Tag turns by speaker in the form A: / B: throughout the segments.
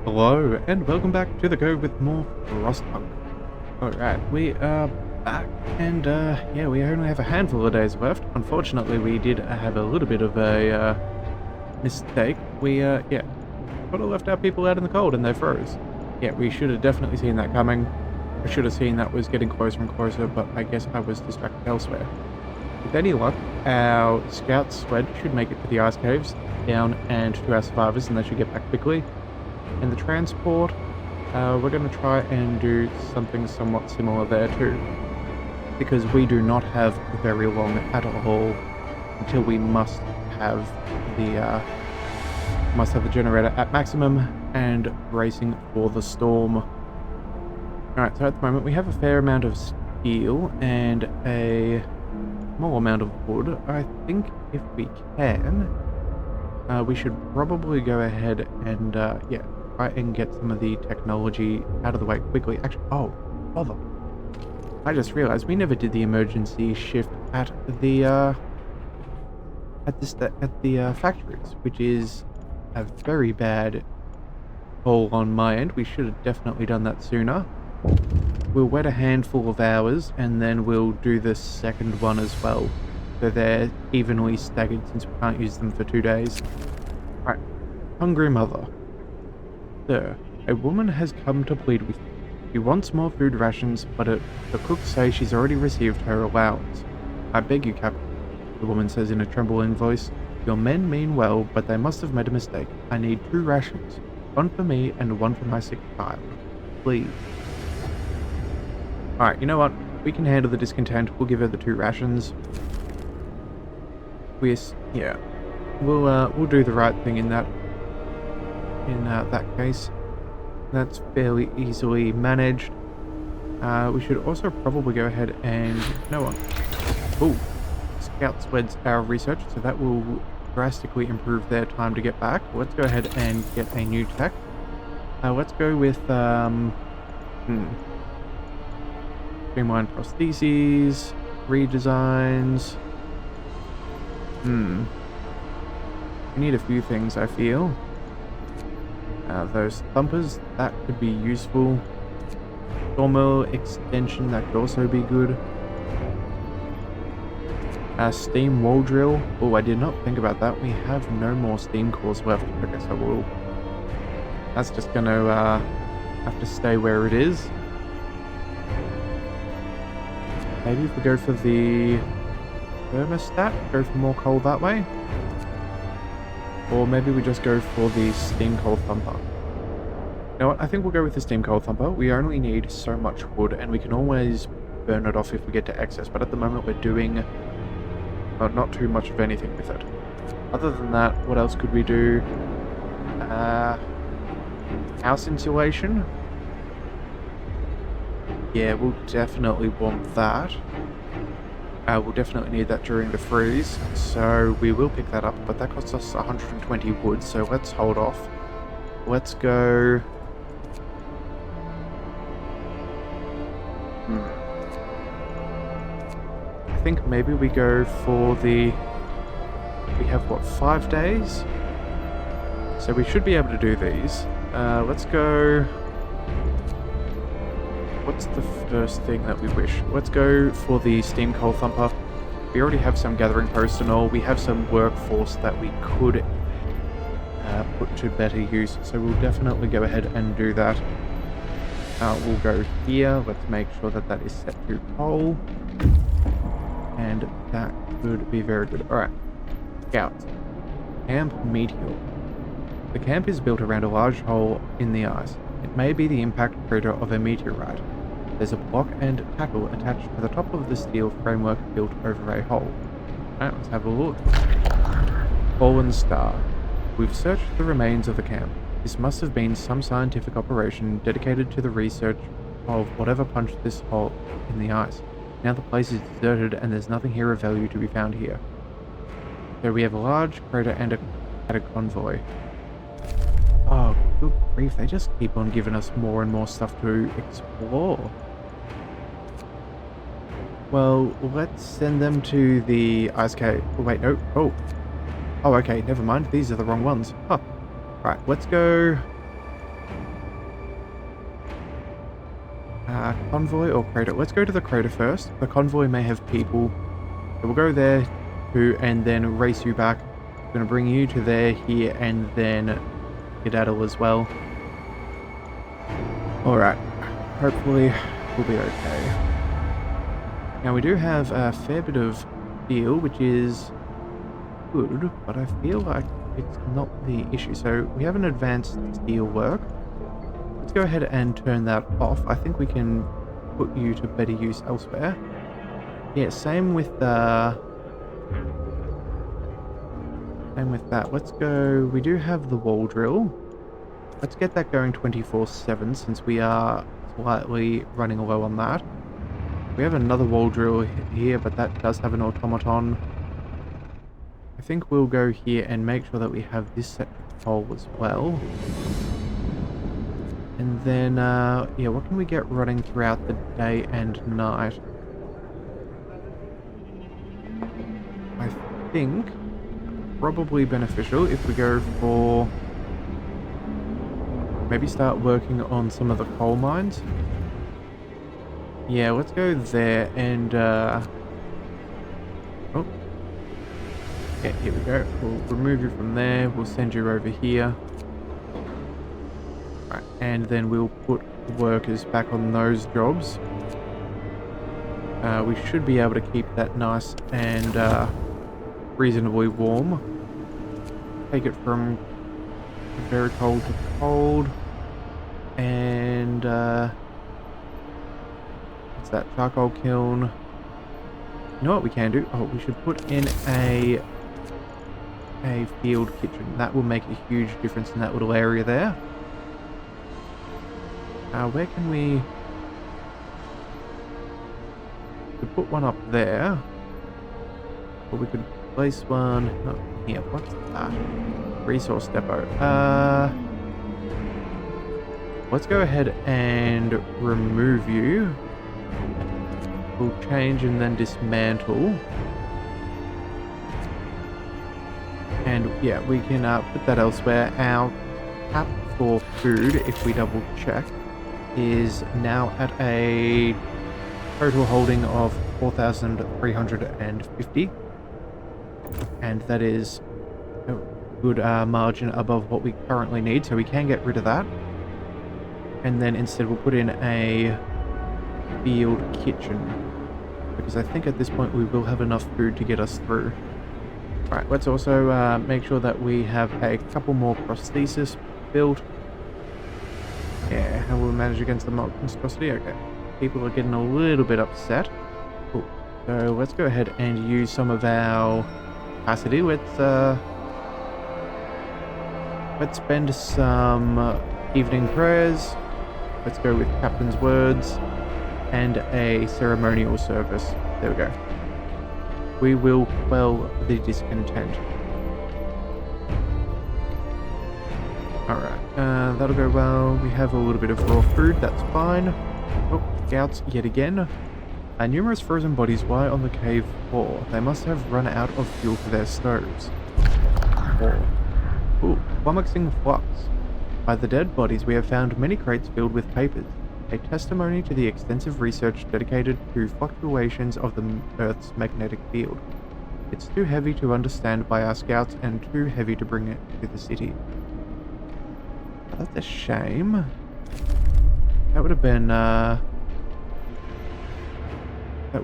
A: Hello, and welcome back to the go with more Frostpunk. Alright, we are back, and yeah, we only have a handful of days left. Unfortunately, we did have a little bit of a mistake. We, yeah, could have left our people out in the cold and they froze. Yeah, we should have definitely seen that coming. I should have seen that was getting closer and closer, but I guess I was distracted elsewhere. With any luck, our scout sled should make it to the ice caves, down and to our survivors, and they should get back quickly. And the transport, we're going to try and do something somewhat similar there too, because we do not have very long at all until we must have the generator at maximum and racing for the storm. Alright, so at the moment we have a fair amount of steel and a small amount of wood. I think if we can, we should probably go ahead and yeah, try and get some of the technology out of the way quickly. Actually, oh, bother. I just realized we never did the emergency shift at the factories, which is a very bad call on my end. We should have definitely done that sooner. We'll wait a handful of hours and then we'll do the second one as well, so they're evenly staggered since we can't use them for 2 days. Right, hungry mother. Sir, a woman has come to plead with you. She wants more food rations, but the cooks say she's already received her allowance. I beg you, Captain, the woman says in a trembling voice. Your men mean well, but they must have made a mistake. I need 2 rations. One for me and one for my sick child. Please. Alright, you know what? We can handle the discontent. We'll give her the 2 rations. Yeah. We'll do the right thing in that case. That's fairly easily managed. We should also probably go ahead and, you know what? Oh, scout sleds our research, so that will drastically improve their time to get back. Let's go ahead and get a new tech. Let's go with streamlined prostheses, redesigns. We need a few things, I feel. Those thumpers, that could be useful. Sawmill extension, that could also be good. Steam wall drill. Oh, I did not think about that. We have no more steam cores left. I guess I will. That's just gonna have to stay where it is. Maybe if we go for the thermostat, go for more coal that way. Or maybe we just go for the steam coal thumper. You know what? I think we'll go with the steam coal thumper. We only need so much wood, and we can always burn it off if we get to excess. But at the moment, we're doing not too much of anything with it. Other than that, what else could we do? House insulation. Yeah, we'll definitely want that. We'll definitely need that during the freeze, so we will pick that up, but that costs us 120 wood, so let's hold off. Let's go... I think maybe we go for the... We have, what, 5 days? So we should be able to do these. Let's go... What's the first thing that we wish? Let's go for the steam coal thumper. We already have some gathering posts and all. We have some workforce that we could put to better use. So we'll definitely go ahead and do that. We'll go here. Let's make sure that that is set to coal. And that could be very good. Alright. Scouts. Camp Meteor. The camp is built around a large hole in the ice. It may be the impact crater of a meteorite. There's a block and tackle attached to the top of the steel framework built over a hole. Alright, let's have a look. Fallen Star. We've searched the remains of the camp. This must have been some scientific operation dedicated to the research of whatever punched this hole in the ice. Now the place is deserted and there's nothing here of value to be found here. So we have a large crater and a convoy. Oh, good grief, they just keep on giving us more and more stuff to explore. Well, let's send them to the ice cave. Oh, wait, no. Oh, okay, never mind. These are the wrong ones. Huh. Right, let's go Convoy or crater? Let's go to the crater first. The convoy may have people. So we'll go there too and then race you back. I'm going to bring you to there, here, and then skedaddle as well. Alright. Hopefully we'll be okay. Now we do have a fair bit of steel, which is good, but I feel like it's not the issue. So we have an advanced steel work. Let's go ahead and turn that off. I think we can put you to better use elsewhere. Yeah, same with that. Let's go. We do have the wall drill. Let's get that going 24/7 since we are slightly running low on that. We have another wall drill here, but that does have an automaton. I think we'll go here and make sure that we have this set to pole as well. And then, yeah, what can we get running throughout the day and night? I think probably beneficial if we go for maybe start working on some of the coal mines. Yeah, let's go there and oh, yeah, here we go. We'll remove you from there. We'll send you over here. Right, and then we'll put workers back on those jobs. We should be able to keep that nice and reasonably warm. Take it from very cold to cold. And what's that? Charcoal kiln. You know what we can do? Oh, we should put in a field kitchen. That will make a huge difference in that little area there. Where can we put one up there? Or we could place one up here. What's that? Resource depot. Let's go ahead and remove you. We'll change and then dismantle. And yeah, we can put that elsewhere. Our cap for food, if we double check, is now at a total holding of 4,350. And that is a good margin above what we currently need, so we can get rid of that. And then instead we'll put in a field kitchen, because I think at this point we will have enough food to get us through. Right, let's also make sure that we have a couple more prosthesis built. Yeah, how will we manage against the monstrosity? Okay, people are getting a little bit upset. Cool. So let's go ahead and use some of our capacity. Let's spend some evening prayers. Let's go with Captain's Words and a ceremonial service. There we go. We will quell the discontent. Alright, that'll go well. We have a little bit of raw food, that's fine. Oh, scouts yet again. Numerous frozen bodies lie on the cave floor. They must have run out of fuel for their stoves. Ooh, flummoxing flux. By the dead bodies, we have found many crates filled with papers, a testimony to the extensive research dedicated to fluctuations of the Earth's magnetic field. It's too heavy to understand by our scouts and too heavy to bring it to the city. That's a shame. That would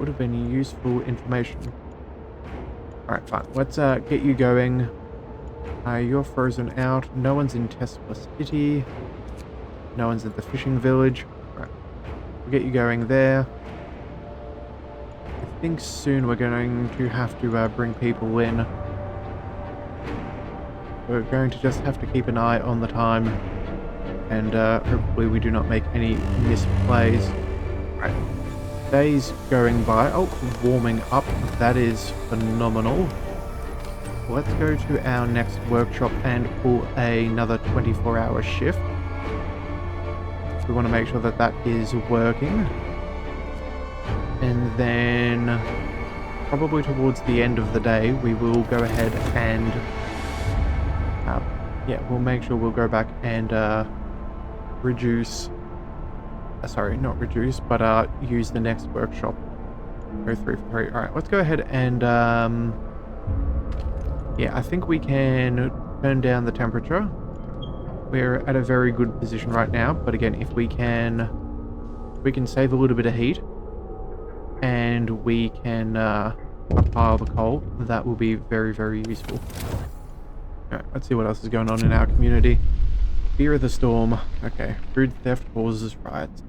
A: have been useful information. Alright, fine. Let's get you going. You're frozen out. No one's in Tesla City. No one's at the fishing village. Right. We'll get you going there. I think soon we're going to have to bring people in. We're going to just have to keep an eye on the time. And hopefully we do not make any misplays. Right. Days going by. Oh, warming up. That is phenomenal. Let's go to our next workshop and pull another 24-hour shift. We want to make sure that that is working. And then probably towards the end of the day, we will go ahead and yeah, we'll make sure we'll go back and reduce sorry, not reduce, but use the next workshop. Go 3 for 3. Alright, let's go ahead and, yeah, I think we can turn down the temperature. We're at a very good position right now, but again, if we can save a little bit of heat, and we can stockpile the coal, that will be very, very useful. Alright, let's see what else is going on in our community. Fear of the storm. Okay, food theft causes riots.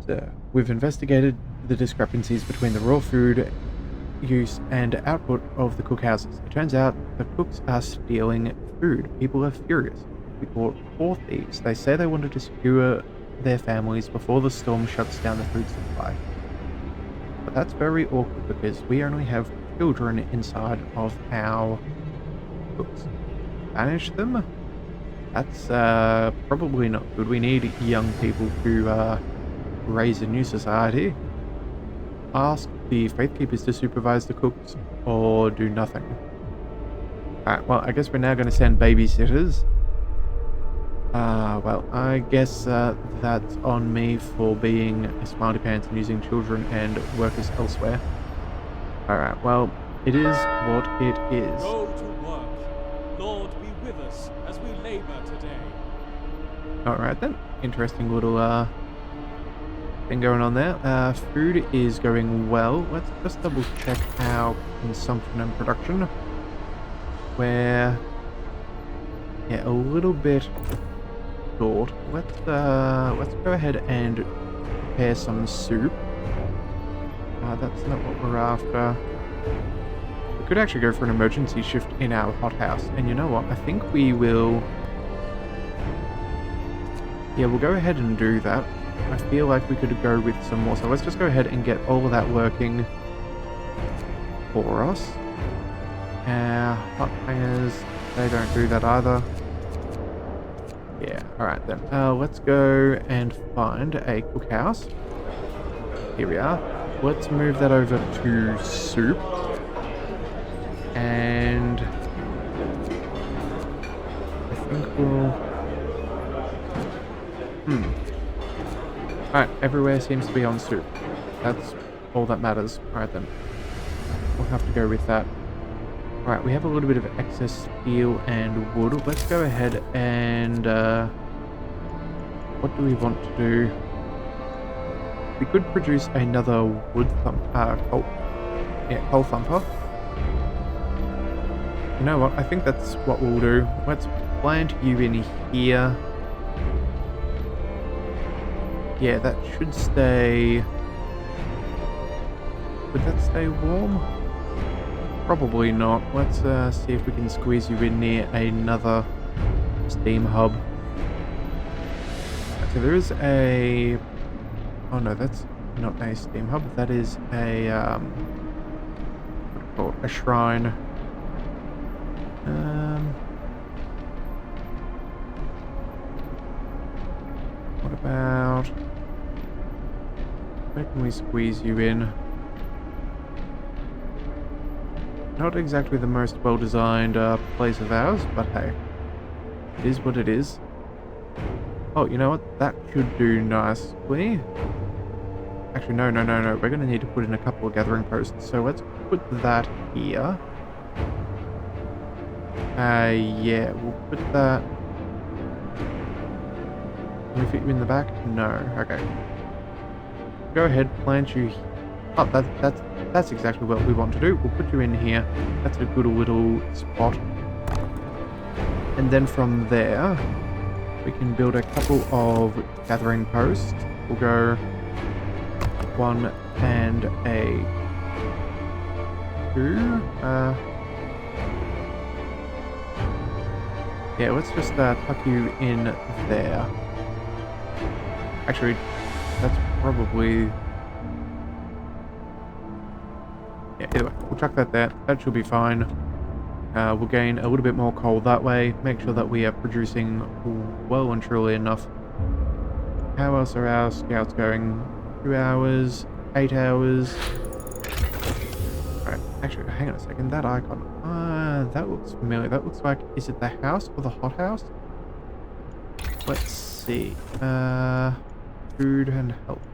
A: So, we've investigated the discrepancies between the raw food use and output of the cookhouses. It turns out the cooks are stealing food. People are furious. We caught 4 thieves. They say they wanted to secure their families before the storm shuts down the food supply. But that's very awkward because we only have children inside of our cooks. Banish them? That's probably not good. We need young people to raise a new society. Ask the Faith Keepers to supervise the cooks or do nothing. Alright, well, I guess we're now going to send babysitters. Well, I guess that's on me for being a smarty pants and using children and workers elsewhere. Alright, well, it is what it is.
B: Go to work. Lord be with us as we labor today.
A: Alright then, interesting little thing going on there. Food is going well. Let's just double check our consumption and production. We're, yeah, a little bit short. Let's go ahead and prepare some soup. That's not what we're after. We could actually go for an emergency shift in our hothouse. And you know what? I think we will... Yeah, we'll go ahead and do that. I feel like we could go with some more. So let's just go ahead and get all of that working for us. Hot hangers, they don't do that either. Yeah, alright then. Let's go and find a cookhouse. Here we are. Let's move that over to soup. And I think we'll... Alright, everywhere seems to be on soup. That's all that matters. Alright then. We'll have to go with that. Alright, we have a little bit of excess steel and wood. Let's go ahead and... what do we want to do? We could produce another coal thumper. You know what? I think that's what we'll do. Let's plant you in here. Yeah, that should stay... Would that stay warm? Probably not. Let's see if we can squeeze you in near another steam hub. So there is a... Oh no, that's not a steam hub. That is a... what do you call it? A shrine. What about... Where can we squeeze you in? Not exactly the most well-designed place of ours, but hey. It is what it is. Oh, you know what? That should do nicely. Actually, no. We're going to need to put in a couple of gathering posts. So let's put that here. Yeah, we'll put that... Can we fit you in the back? No. Okay. Go ahead, plant you... Oh, that's exactly what we want to do. We'll put you in here. That's a good little spot. And then from there, we can build a couple of gathering posts. We'll go 1 and a 2. Yeah, let's just tuck you in there. Actually, that's probably... Yeah, either way, we'll chuck that there. That should be fine. We'll gain a little bit more coal that way. Make sure that we are producing well and truly enough. How else are our scouts going? 2 hours, 8 hours. Alright, actually, hang on a second. That icon. That looks familiar. That looks like... Is it the house or the hothouse? Let's see. Food and health.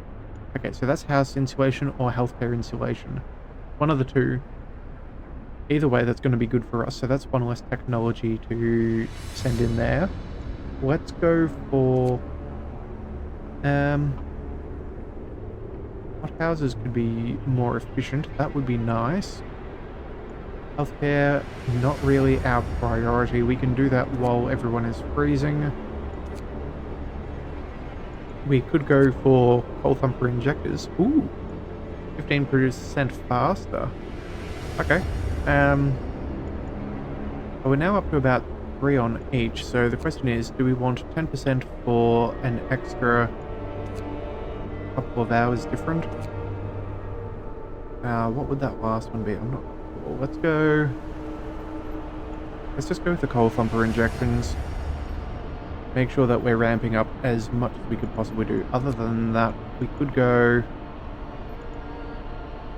A: Okay, so that's house insulation or healthcare insulation. One of the two. Either way, that's going to be good for us. So that's one less technology to send in there. Let's go for... What houses could be more efficient? That would be nice. Healthcare, not really our priority. We can do that while everyone is freezing. We could go for coal thumper injectors. Ooh, 15% faster. Okay. We're now up to about 3 on each. So the question is, do we want 10% for an extra couple of hours different? What would that last one be? I'm not sure. Let's just go with the coal thumper injections. Make sure that we're ramping up as much as we could possibly do. Other than that, we could go...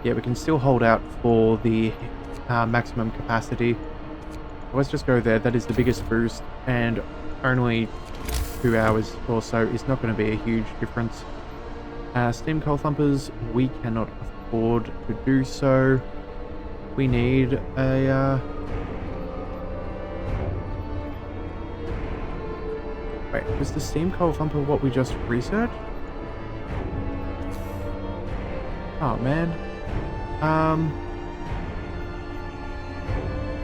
A: Yeah, we can still hold out for the maximum capacity. Let's just go there. That is the biggest boost, and only 2 hours or so is not going to be a huge difference. Steam coal thumpers, we cannot afford to do so. We need a... Wait, was the steam coal thumper what we just researched? Oh, man.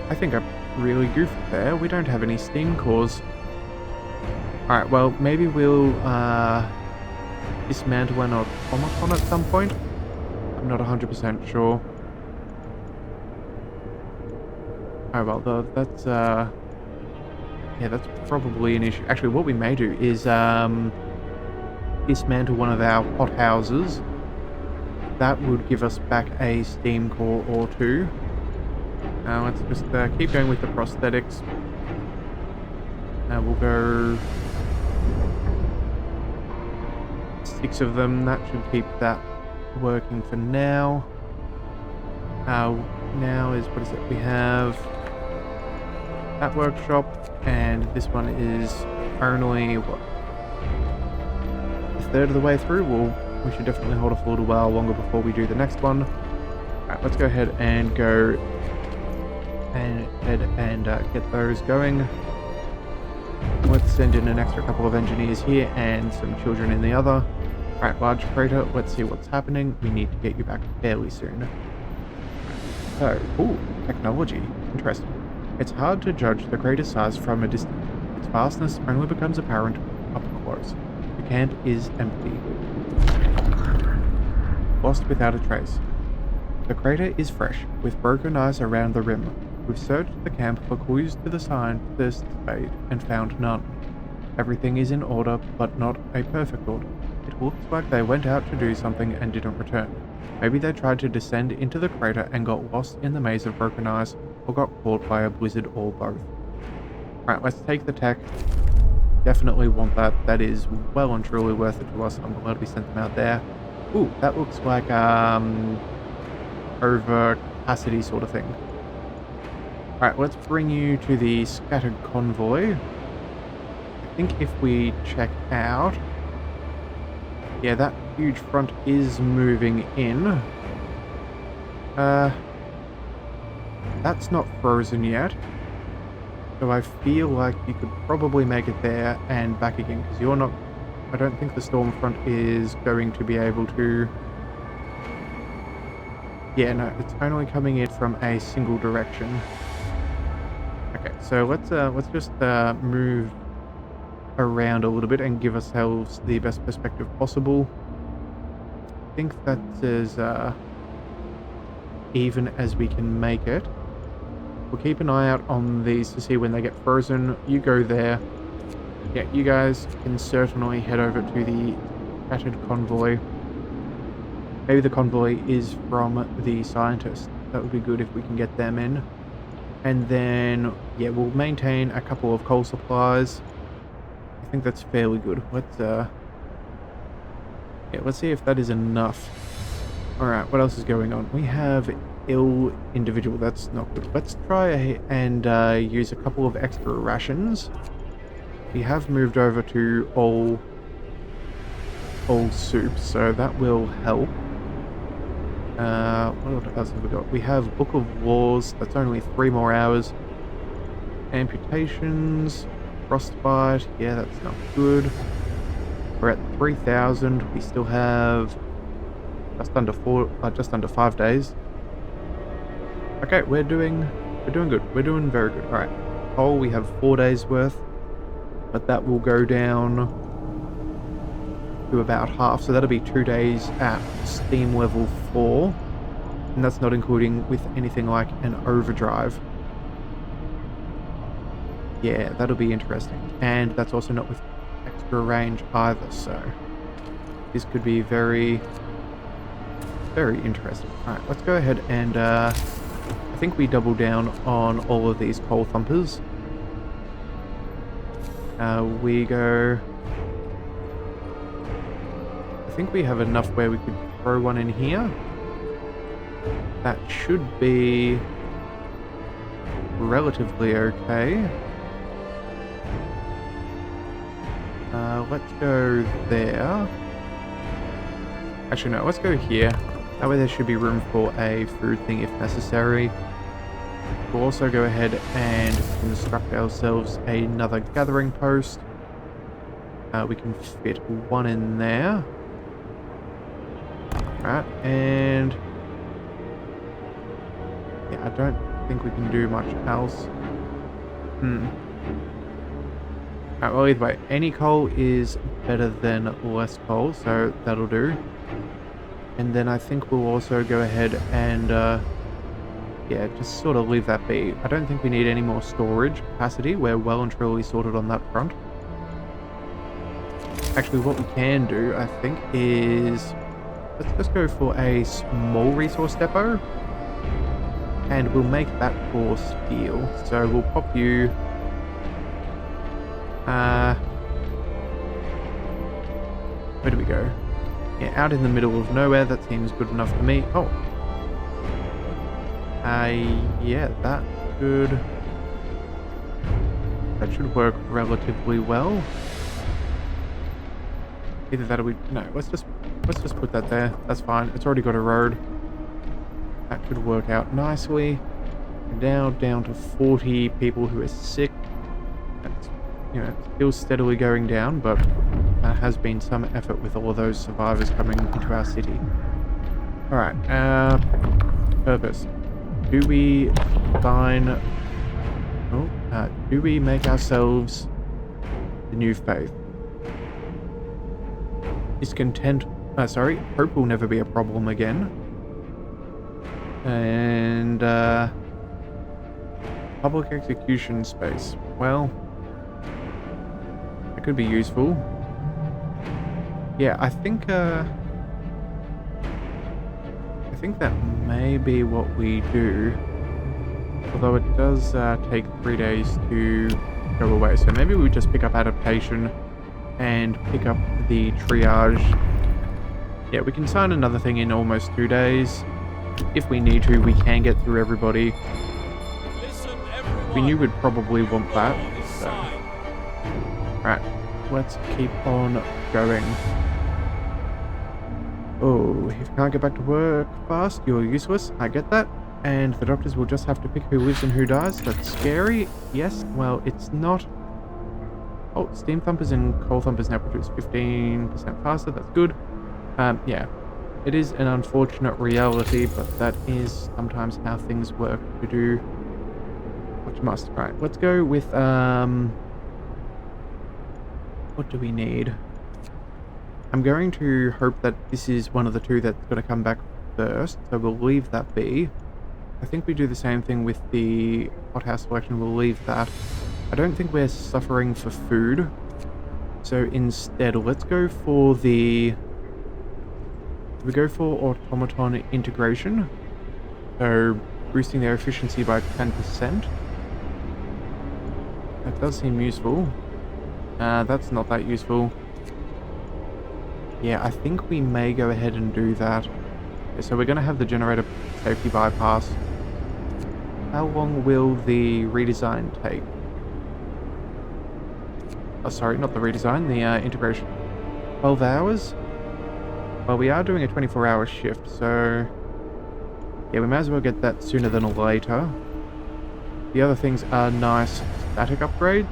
A: I think I really goofed there. We don't have any steam cores. Alright, well, maybe we'll dismantle an automaton at some point. I'm not 100% sure. Oh, well, that's, yeah, that's probably an issue. Actually, what we may do is dismantle one of our hothouses. That would give us back a steam core or two. Let's just keep going with the prosthetics. We'll go 6 of them. That should keep that working for now. Now is, what is it? We have that workshop, and this one is only, what, a third of the way through. Well, we should definitely hold off a little while longer before we do the next one. Alright, let's go ahead and get those going. Let's send in an extra couple of engineers here and some children in the other. Alright, large crater, let's see what's happening. We need to get you back fairly soon. So, ooh, technology. Interesting. It's hard to judge the crater size from a distance. Its vastness only becomes apparent up close. The camp is empty. Lost without a trace. The crater is fresh, with broken ice around the rim. We've searched the camp for clues to the scientist's fate and found none. Everything is in order, but not a perfect order. It looks like they went out to do something and didn't return. Maybe they tried to descend into the crater and got lost in the maze of broken ice, or got caught by a blizzard, or both. Right, let's take the tech. Definitely want that. That is well and truly worth it to us. I'm glad we sent them out there. Ooh, that looks like over capacity sort of thing. Alright, let's bring you to the scattered convoy. I think if we check out... Yeah, that huge front is moving in. That's not frozen yet. So I feel like you could probably make it there and back again, because you're not... I don't think the storm front is going to be able to... Yeah, no, it's only coming in from a single direction. Okay, so let's just move around a little bit and give ourselves the best perspective possible. I think that's as even as we can make it. We'll keep an eye out on these to see when they get frozen. You go there. Yeah, you guys can certainly head over to the scattered convoy. Maybe the convoy is from the scientists. That would be good if we can get them in. And then, yeah, we'll maintain a couple of coal supplies. I think that's fairly good. Let's see if that is enough. Alright, what else is going on? We have ill individual. That's not good. Let's try and use a couple of extra rations. We have moved over to all all soup, so that will help. What else have we got? We have Book of Laws. That's only 3 more hours. Amputations, frostbite. Yeah, that's not good. We're at 3,000. We still have just under 5 days. Okay, we're doing good. We're doing very good. All right. Coal, we have 4 days worth, but that will go down to about half. So that'll be 2 days at steam level 4, and that's not including with anything like an overdrive. Yeah, that'll be interesting. And that's also not with extra range either, so this could be very, very interesting. Alright, let's go ahead and I think we double down on all of these coal thumpers. We go... I think we have enough where we could throw one in here. That should be relatively okay. Let's go there. Actually, no, let's go here. That way there should be room for a food thing if necessary. We'll also go ahead and construct ourselves another gathering post. We can fit one in there. Alright, and... yeah, I don't think we can do much else. Alright, well, either way, any coal is better than less coal, so that'll do. And then I think we'll also go ahead and, yeah, just sort of leave that be. I don't think we need any more storage capacity. We're well and truly sorted on that front. Actually, what we can do, I think, is... let's just go for a small resource depot. And we'll make that for steel. So we'll pop you... where do we go? Yeah, out in the middle of nowhere. That seems good enough for me. Oh. Yeah, that should work relatively well. Either that or we... no, let's just put that there. That's fine. It's already got a road. That should work out nicely. Now down to 40 people who are sick. That's, you know, still steadily going down, but there has been some effort with all of those survivors coming into our city. Alright, purpose. Do we find... oh, do we make ourselves the new faith? Discontent... hope will never be a problem again. And, public execution space. Well, it could be useful. Yeah, I think that may be what we do. Although it does take 3 days to go away. So maybe we just pick up adaptation and pick up the triage. Yeah, we can sign another thing in almost 2 days. If we need to, we can get through everybody.
B: Listen, everyone.
A: We knew we'd probably want that. So. Alright, let's keep on going. Oh, if you can't get back to work fast, you're useless. I get that. And the doctors will just have to pick who lives and who dies. That's scary. Yes, well, it's not... oh, steam thumpers and coal thumpers now produce 15% faster. That's good. Yeah. It is an unfortunate reality, but that is sometimes how things work. To do what you must. Right, let's go with, what do we need? I'm going to hope that this is one of the two that's going to come back first, so we'll leave that be. I think we do the same thing with the hothouse selection. We'll leave that. I don't think we're suffering for food, so instead, let's go for the... we go for automaton integration, so boosting their efficiency by 10%. That does seem useful. That's not that useful. Yeah, I think we may go ahead and do that. Okay, so we're going to have the generator safety bypass. How long will the redesign take? Oh, sorry, not the redesign, the integration. 12 hours? Well, we are doing a 24-hour shift, so yeah, we might as well get that sooner than later. The other things are nice static upgrades,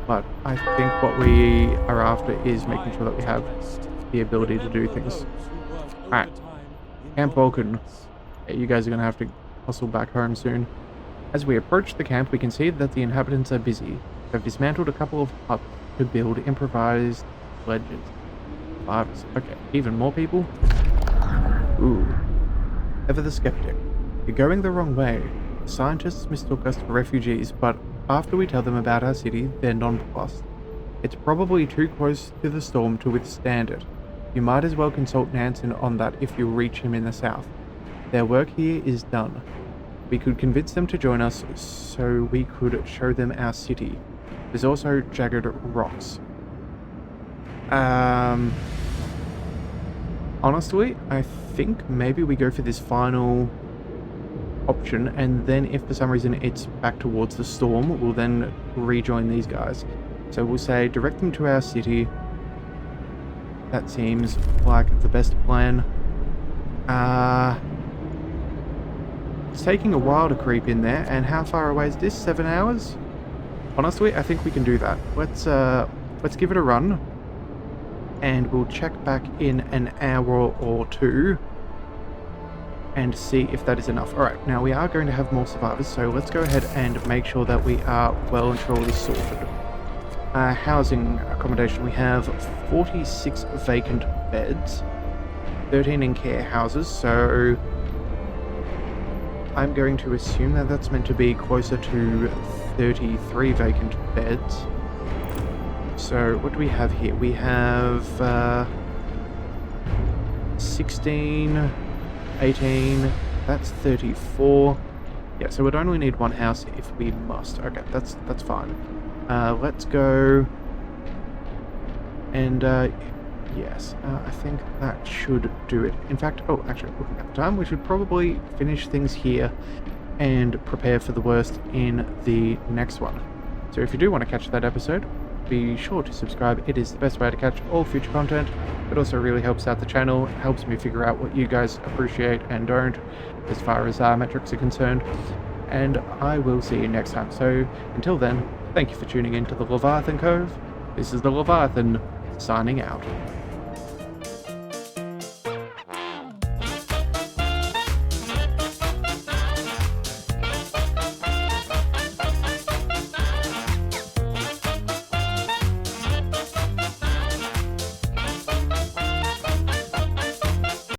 A: but I think what we are after is making sure that we have the ability to do things. Alright, Camp Vulcan. Yeah, you guys are going to have to hustle back home soon. As we approach the camp, we can see that the inhabitants are busy. They've dismantled a couple of huts to build improvised ledges. Survivors. Okay, even more people? Ooh. Ever the skeptic. You're going the wrong way. The scientists mistook us for refugees, but after we tell them about our city, they're nonplussed. It's probably too close to the storm to withstand it. You might as well consult Nansen on that if you reach him in the south. Their work here is done. We could convince them to join us so we could show them our city. There's also jagged rocks. Honestly, I think maybe we go for this final option, and then if for some reason it's back towards the storm, we'll then rejoin these guys. So we'll say direct them to our city. That seems like the best plan. It's taking a while to creep in there, and how far away is this? 7 hours? Honestly, I think we can do that. Let's give it a run, and we'll check back in an hour or two and see if that is enough. Alright, now we are going to have more survivors, so let's go ahead and make sure that we are well and truly sorted. Housing accommodation, we have 46 vacant beds, 13 in care houses, so I'm going to assume that that's meant to be closer to 33 vacant beds. So what do we have here? We have 16, 18, that's 34. Yeah, so we'd only need one house if we must. Okay, that's fine. Let's go, and yes, I think that should do it. In fact, oh, actually, looking at the time, we should probably finish things here and prepare for the worst in the next one. So if you do want to catch that episode, be sure to subscribe. It is the best way to catch all future content. It also really helps out the channel, helps me figure out what you guys appreciate and don't as far as our metrics are concerned. And I will see you next time. So until then, thank you for tuning in to the Leviathan Cove. This is the Leviathan, signing out.